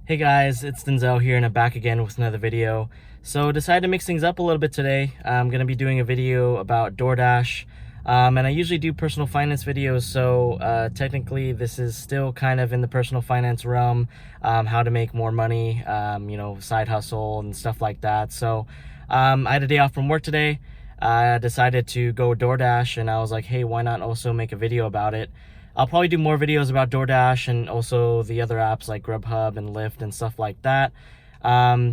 Hey guys, it's Denzel here and I'm back again with another video. So decided to mix things up a little bit today. I'm going to be doing a video about Doordash. And I usually do personal finance videos, so technically this is still kind of in the personal finance realm, how to make more money, side hustle and stuff like that. So I had a day off from work today. I decided to go Doordash and I was like, hey, why not also make a video about it? I'll probably do more videos about Doordash and also the other apps like Grubhub and Lyft and stuff like that.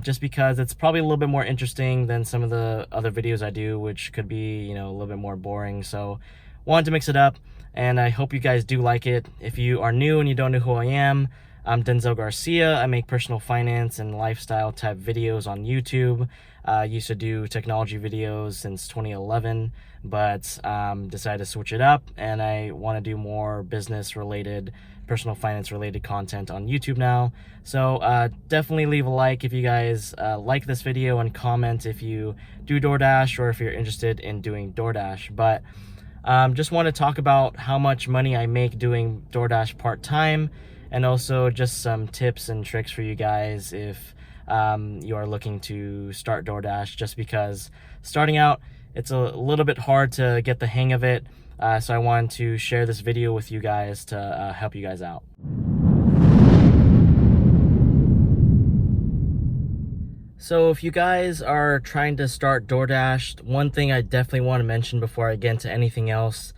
Just because it's probably a little bit more interesting than some of the other videos I do, which could be, a little bit more boring. So wanted to mix it up and I hope you guys do like it. If you are new and you don't know who I am, I'm Denzel Garcia. I make personal finance and lifestyle type videos on YouTube. Used to do technology videos since 2011, but decided to switch it up and I want to do more business related, personal finance related content on YouTube now. So definitely leave a like if you guys like this video and comment if you do Doordash or if you're interested in doing Doordash. But just want to talk about how much money I make doing Doordash part-time, and also just some tips and tricks for you guys if you are looking to start Doordash, just because starting out it's a little bit hard to get the hang of it. So I wanted to share this video with you guys to help you guys out. So if you guys are trying to start Doordash, one thing I definitely want to mention before I get into anything else,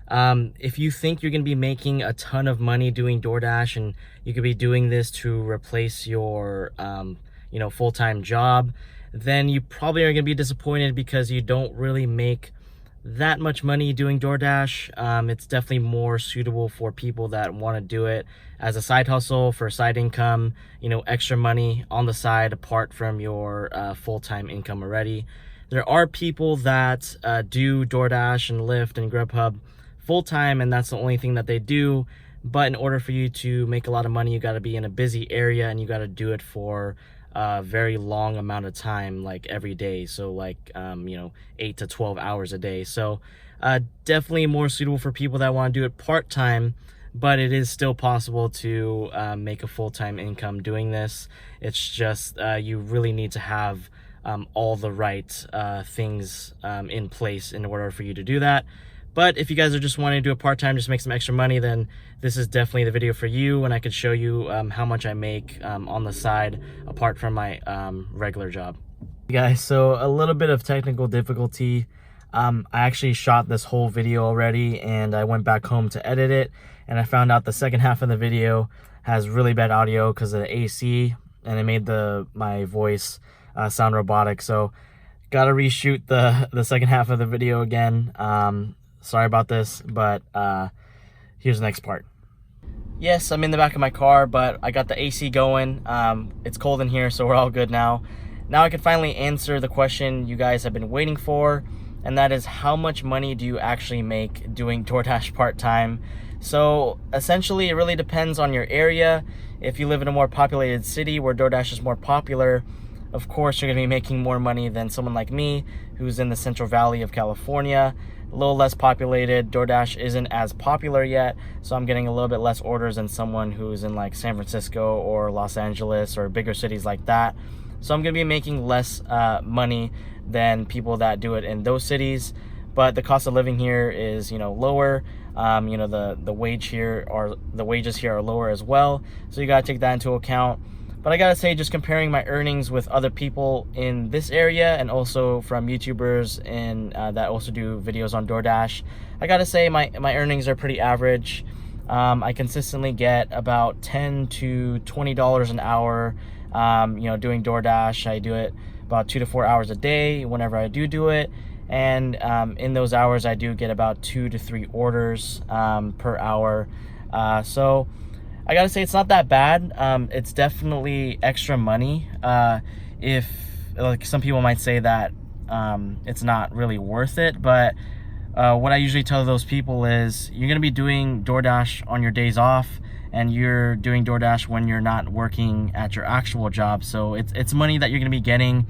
if you think you're going to be making a ton of money doing Doordash and you could be doing this to replace your full-time job, then you probably are going to be disappointed because you don't really make that much money doing Doordash. It's definitely more suitable for people that want to do it as a side hustle for side income, extra money on the side apart from your full-time income already. There are people that do Doordash and Lyft and Grubhub full-time and that's the only thing that they do, but in order for you to make a lot of money, you got to be in a busy area and you got to do it for a very long amount of time, like every day. So like 8 to 12 hours a day. So definitely more suitable for people that want to do it part-time, but it is still possible to make a full-time income doing this. It's just you really need to have all the right things in place in order for you to do that. But if you guys are just wanting to do it part-time, just make some extra money, then this is definitely the video for you, and I could show you how much I make on the side apart from my regular job. Guys, so a little bit of technical difficulty. I actually shot this whole video already and I went back home to edit it, and I found out the second half of the video has really bad audio because of the AC, and it made my voice sound robotic. So gotta reshoot the second half of the video again. Sorry about this, but here's the next part. Yes, I'm in the back of my car, but I got the AC going. It's cold in here, so we're all good now. Now I can finally answer the question you guys have been waiting for, and that is, how much money do you actually make doing Doordash part-time? So essentially, it really depends on your area. If you live in a more populated city where Doordash is more popular, of course you're gonna be making more money than someone like me who's in the Central Valley of California. A little less populated. Doordash isn't as popular yet, so I'm getting a little bit less orders than someone who's in like San Francisco or Los Angeles or bigger cities like that. So I'm gonna be making less money than people that do it in those cities, but the cost of living here is lower. The wages here are lower as well, so you gotta take that into account. But I gotta say, just comparing my earnings with other people in this area and also from YouTubers and that also do videos on Doordash, I gotta say my earnings are pretty average. I consistently get about $10 to $20 an hour. Doing Doordash, I do it about 2 to 4 hours a day whenever I do it. And in those hours, I do get about 2 to 3 orders per hour. So I gotta say, it's not that bad. It's definitely extra money. If like some people might say that it's not really worth it, but what I usually tell those people is, you're gonna be doing Doordash on your days off, and you're doing Doordash when you're not working at your actual job. So it's money that you're gonna be getting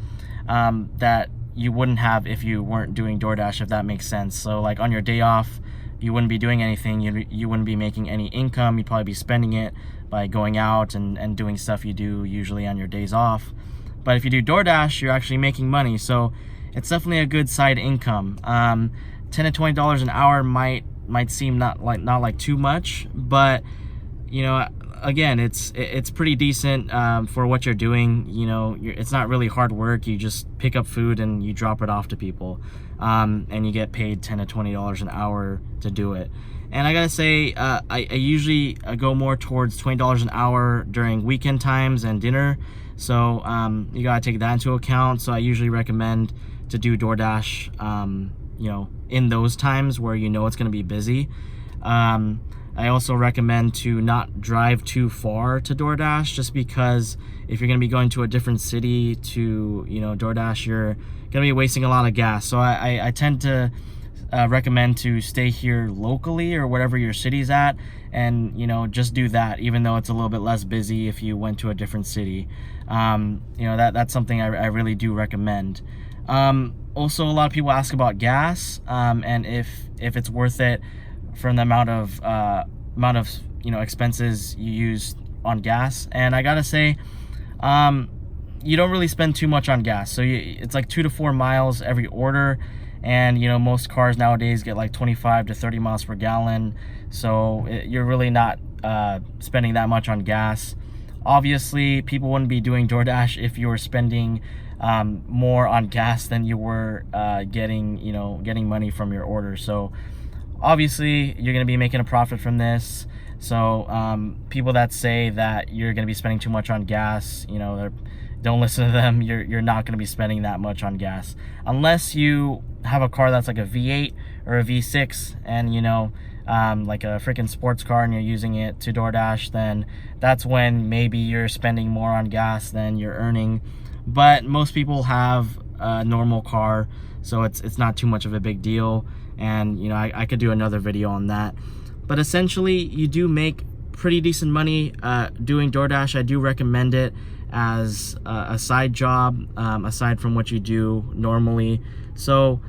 that you wouldn't have if you weren't doing Doordash, if that makes sense. So like on your day off, you wouldn't be doing anything, you wouldn't be making any income, you'd probably be spending it by going out and doing stuff you do usually on your days off. But if you do DoorDash, you're actually making money, so it's definitely a good side income. $10 to $20 an hour might seem not like too much, but you know, again, it's pretty decent for what you're doing. You know, it's not really hard work. You just pick up food and you drop it off to people, and you get paid $10 to $20 an hour to do it. And I gotta say, I usually go more towards $20 an hour during weekend times and dinner, so you gotta take that into account. So I usually recommend to do DoorDash, you know, in those times where you know it's gonna be busy. I also recommend to not drive too far to DoorDash, just because if you're gonna be going to a different city to, you know, DoorDash, you're gonna be wasting a lot of gas. So I tend to recommend to stay here locally or wherever your city's at, and you know, just do that, even though it's a little bit less busy if you went to a different city. You know, that's something I really do recommend. Also, a lot of people ask about gas, and if it's worth it from the amount of you know, expenses you use on gas. And I gotta say, you don't really spend too much on gas. So it's like 2 to 4 miles every order, and you know, most cars nowadays get like 25 to 30 miles per gallon, so you're really not spending that much on gas. Obviously, people wouldn't be doing DoorDash if you were spending more on gas than you were getting money from your order. So obviously you're going to be making a profit from this. So people that say that you're going to be spending too much on gas, you know, don't listen to them. You're not going to be spending that much on gas unless you have a car that's like a V8 or a V6, and you know, like a freaking sports car, and you're using it to DoorDash. Then that's when maybe you're spending more on gas than you're earning. But most people have a normal car, so it's not too much of a big deal. And you know, I could do another video on that. But essentially, you do make pretty decent money doing DoorDash. I do recommend it as a side job, aside from what you do normally. So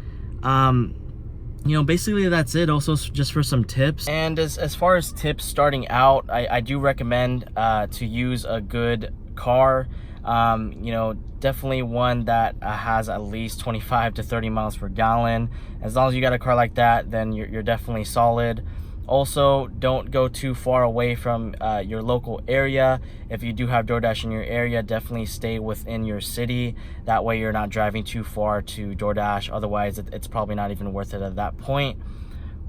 you know, basically that's it. Also, just for some tips, and as far as tips starting out, I do recommend to use a good car. You know, definitely one that has at least 25 to 30 miles per gallon. As long as you got a car like that, then you're definitely solid. Also, don't go too far away from your local area. If you do have DoorDash in your area, definitely stay within your city. That way you're not driving too far to DoorDash. Otherwise, it's probably not even worth it at that point.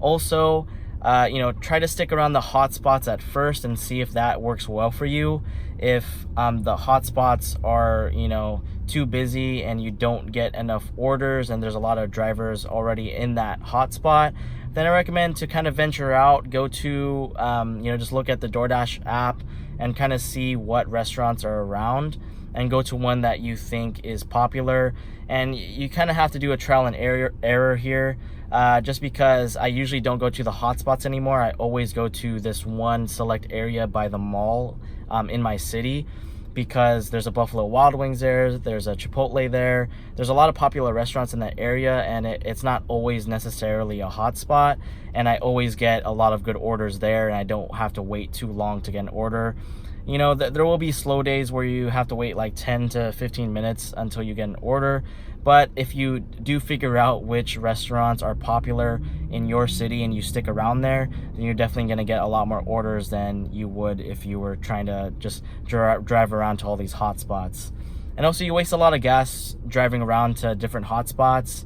Also, you know, try to stick around the hotspots at first and see if that works well for you. If the hotspots are, you know, too busy and you don't get enough orders and there's a lot of drivers already in that hotspot, then I recommend to kind of venture out, go to, you know, just look at the DoorDash app and kind of see what restaurants are around, and go to one that you think is popular. And you kind of have to do a trial and error here, just because I usually don't go to the hotspots anymore. I always go to this one select area by the mall in my city, because there's a Buffalo Wild Wings there, there's a Chipotle there, there's a lot of popular restaurants in that area, and it's not always necessarily a hotspot, and I always get a lot of good orders there, and I don't have to wait too long to get an order. You know, there will be slow days where you have to wait like 10 to 15 minutes until you get an order. But if you do figure out which restaurants are popular in your city and you stick around there, then you're definitely going to get a lot more orders than you would if you were trying to just drive around to all these hotspots. And also, you waste a lot of gas driving around to different hotspots.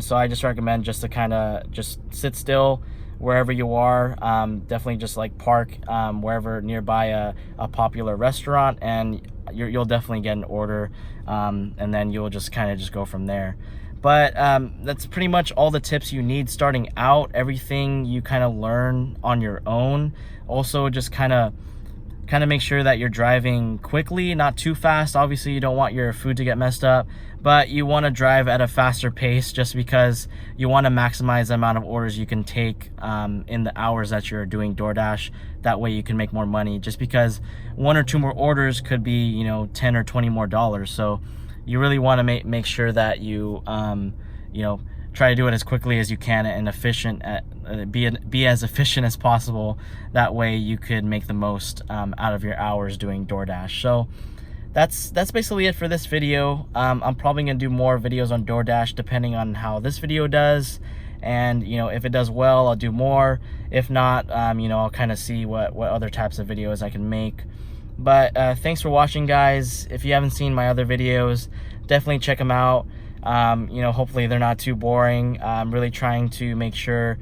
So I just recommend just to kind of just sit still wherever you are. Definitely just like park wherever nearby a popular restaurant, and you'll definitely get an order, and then you'll just kind of just go from there. But that's pretty much all the tips you need starting out. Everything you kind of learn on your own. Also, just kind of make sure that you're driving quickly, not too fast. Obviously, you don't want your food to get messed up, but you want to drive at a faster pace just because you want to maximize the amount of orders you can take in the hours that you're doing DoorDash. That way you can make more money, just because 1 or 2 more orders could be, you know, 10 or 20 more dollars. So you really want to make sure that you, you know, try to do it as quickly as you can and be as efficient as possible. That way you could make the most out of your hours doing DoorDash. So that's basically it for this video. I'm probably gonna do more videos on DoorDash depending on how this video does, and if it does well, I'll do more. If not, I'll kind of see what other types of videos I can make. But thanks for watching, guys. If you haven't seen my other videos, definitely check them out. Hopefully they're not too boring. I'm really trying to make sure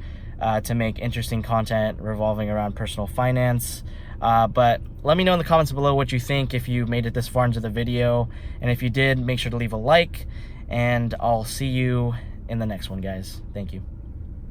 to make interesting content revolving around personal finance. But let me know in the comments below what you think, if you made it this far into the video. And if you did, make sure to leave a like. And I'll see you in the next one, guys. Thank you.